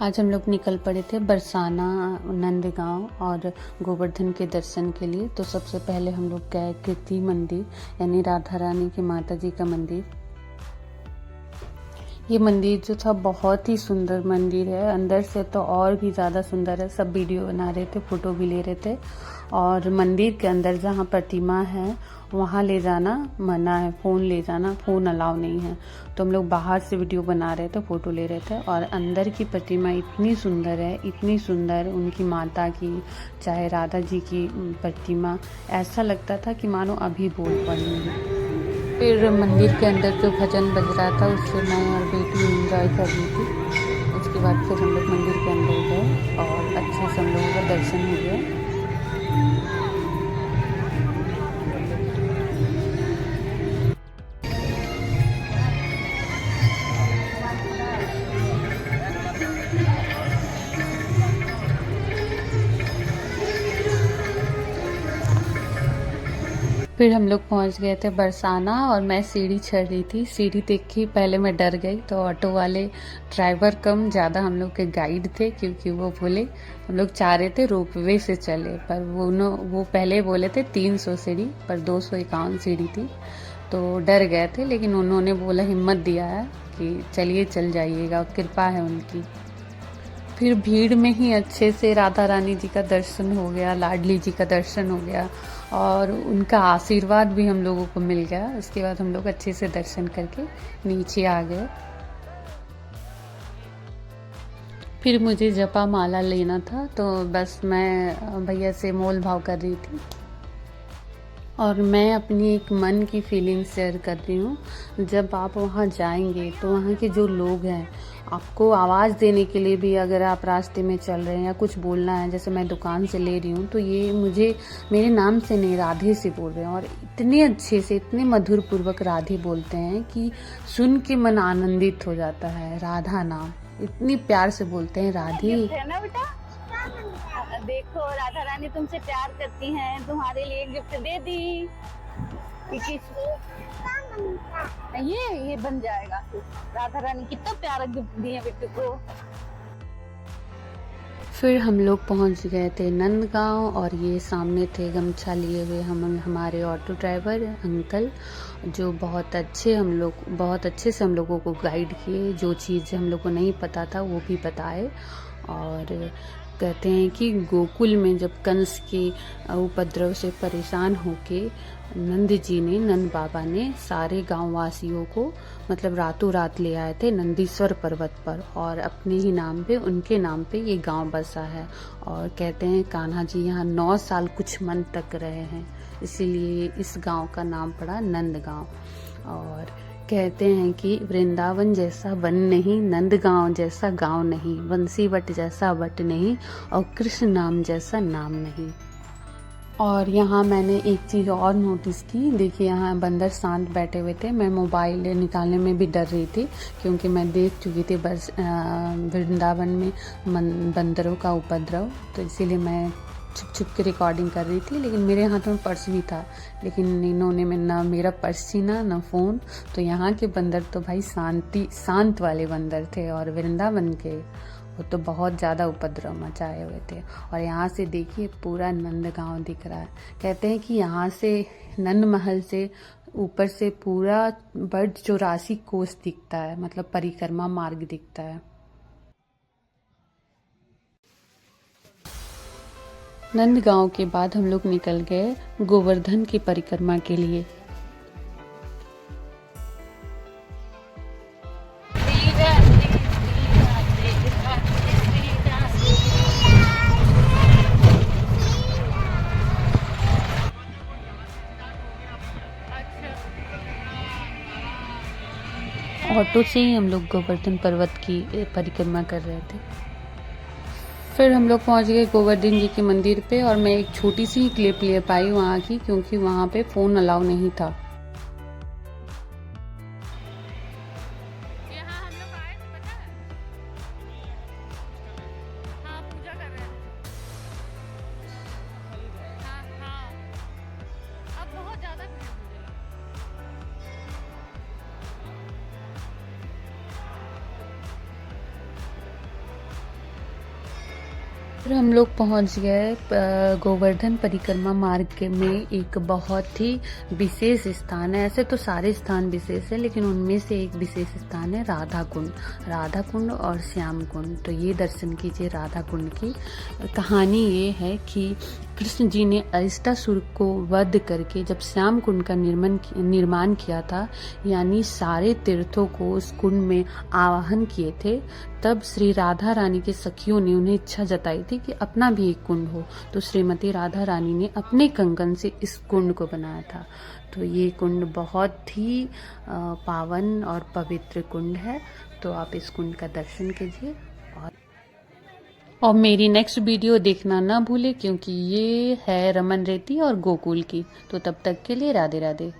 आज हम लोग निकल पड़े थे बरसाना नंदगांव और गोवर्धन के दर्शन के लिए। तो सबसे पहले हम लोग गए कीर्ति मंदिर, यानी राधा रानी की माता जी का मंदिर। ये मंदिर जो था बहुत ही सुंदर मंदिर है, अंदर से तो और भी ज़्यादा सुंदर है। सब वीडियो बना रहे थे, फोटो भी ले रहे थे। और मंदिर के अंदर जहाँ प्रतिमा है वहाँ ले जाना मना है, फ़ोन ले जाना, फ़ोन अलाउ नहीं है। तो हम लोग बाहर से वीडियो बना रहे थे, फ़ोटो ले रहे थे। और अंदर की प्रतिमा इतनी सुंदर है, इतनी सुंदर, उनकी माता की चाहे राधा जी की प्रतिमा, ऐसा लगता था कि मानो अभी बोल पड़ी है। फिर मंदिर के अंदर जो भजन बज रहा था उससे मैं और बेटी एंजॉय कर रही थी। उसके बाद फिर हम लोग मंदिर के अंदर गए और अच्छे से हम लोगों का दर्शन हो गया। फिर हम लोग पहुंच गए थे बरसाना और मैं सीढ़ी चढ़ रही थी। सीढ़ी देख के पहले मैं डर गई, तो ऑटो वाले ड्राइवर कम ज़्यादा हम लोग के गाइड थे, क्योंकि वो बोले हम लोग चाह रहे थे रोपवे से चले, पर वो पहले बोले थे 300 सीढ़ी, पर 251 सीढ़ी थी। तो डर गए थे, लेकिन उन्होंने बोला, हिम्मत दिया है कि चलिए चल जाइएगा, कृपा है उनकी। फिर भीड़ में ही अच्छे से राधा रानी जी का दर्शन हो गया, लाडली जी का दर्शन हो गया और उनका आशीर्वाद भी हम लोगों को मिल गया। उसके बाद हम लोग अच्छे से दर्शन करके नीचे आ गए। फिर मुझे जपा माला लेना था, तो बस मैं भैया से मोल भाव कर रही थी और मैं अपनी एक मन की फीलिंग शेयर कर रही हूँ। जब आप वहाँ जाएंगे तो वहाँ के जो लोग हैं, आपको आवाज़ देने के लिए भी, अगर आप रास्ते में चल रहे हैं या कुछ बोलना है, जैसे मैं दुकान से ले रही हूँ, तो ये मुझे मेरे नाम से नहीं राधे से बोल रहे हैं और इतने अच्छे से, इतने मधुर पूर्वक राधे बोलते हैं कि सुन के मन आनंदित हो जाता है। राधा नाम इतनी प्यार से बोलते हैं, राधे। है ना बेटा, देखो राधा रानी तुमसे प्यार करती हैं, तुम्हारे लिए गिफ्ट दे दी। ये बन जाएगा। राधा रानी कितना प्यारा गिफ्ट दिए बेटे को। फिर हम लोग पहुंच गए थे नंदगांव और ये सामने थे गमछा लिए हुए हमारे ऑटो ड्राइवर अंकल, जो बहुत अच्छे से हम लोगों को गाइड किए। जो चीज़ हम लोग को नहीं पता था वो भी बताए। और कहते हैं कि गोकुल में जब कंस के उपद्रव से परेशान होके नंद बाबा ने सारे गांव वासियों को मतलब रातों रात ले आए थे नंदीश्वर पर्वत पर, और अपने ही नाम पे, उनके नाम पे ये गांव बसा है। और कहते हैं कान्हा जी यहाँ 9 साल कुछ मन तक रहे हैं, इसीलिए इस गांव का नाम पड़ा नंदगांव। और कहते हैं कि वृंदावन जैसा वन नहीं, नंदगांव जैसा गांव नहीं, बंसी वट जैसा वट नहीं, और कृष्ण नाम जैसा नाम नहीं। और यहाँ मैंने एक चीज़ और नोटिस की, देखिए यहाँ बंदर शांत बैठे हुए थे। मैं मोबाइल निकालने में भी डर रही थी, क्योंकि मैं देख चुकी थी वृंदावन में बंदरों का उपद्रव, तो इसीलिए मैं छुप छुप के रिकॉर्डिंग कर रही थी। लेकिन मेरे हाथ में पर्स भी था, लेकिन इन्होंने में ना मेरा पर्स छीना ना फ़ोन। तो यहाँ के बंदर तो भाई शांत वाले बंदर थे, और वृंदावन के वो तो बहुत ज़्यादा उपद्रव मचाए हुए थे। और यहाँ से देखिए पूरा नंदगांव दिख रहा है। कहते हैं कि यहाँ से नंद महल से ऊपर से पूरा 84 कोस दिखता है, मतलब परिक्रमा मार्ग दिखता है। नंदगांव के बाद हम लोग निकल गए गोवर्धन की परिक्रमा के लिए। ऑटो से ही हम लोग गोवर्धन पर्वत की परिक्रमा कर रहे थे। फिर हम लोग पहुंच गए गोवर्धन जी के मंदिर पे, और मैं एक छोटी सी क्लिप ले पाई वहाँ की, क्योंकि वहाँ पे फ़ोन अलाउ नहीं था। फिर हम लोग पहुंच गए गोवर्धन परिक्रमा मार्ग में एक बहुत ही विशेष स्थान है। ऐसे तो सारे स्थान विशेष है, लेकिन उनमें से एक विशेष स्थान है राधा कुंड और श्याम कुंड। तो ये दर्शन कीजिए राधा कुंड की। कहानी ये है कि कृष्ण जी ने अरिष्टासुर को वध करके जब श्याम कुंड का निर्माण किया था, यानी सारे तीर्थों को उस कुंड में आवाहन किए थे, तब श्री राधा रानी के सखियों ने उन्हें इच्छा जताई थी कि अपना भी एक कुंड हो। तो श्रीमती राधा रानी ने अपने कंकन से इस कुंड को बनाया था। तो ये कुंड बहुत ही पावन और पवित्र कुंड है। तो आप इस कुंड का दर्शन कीजिए और मेरी नेक्स्ट वीडियो देखना ना भूले, क्योंकि ये है रमन रेती और गोकुल की। तो तब तक के लिए राधे राधे।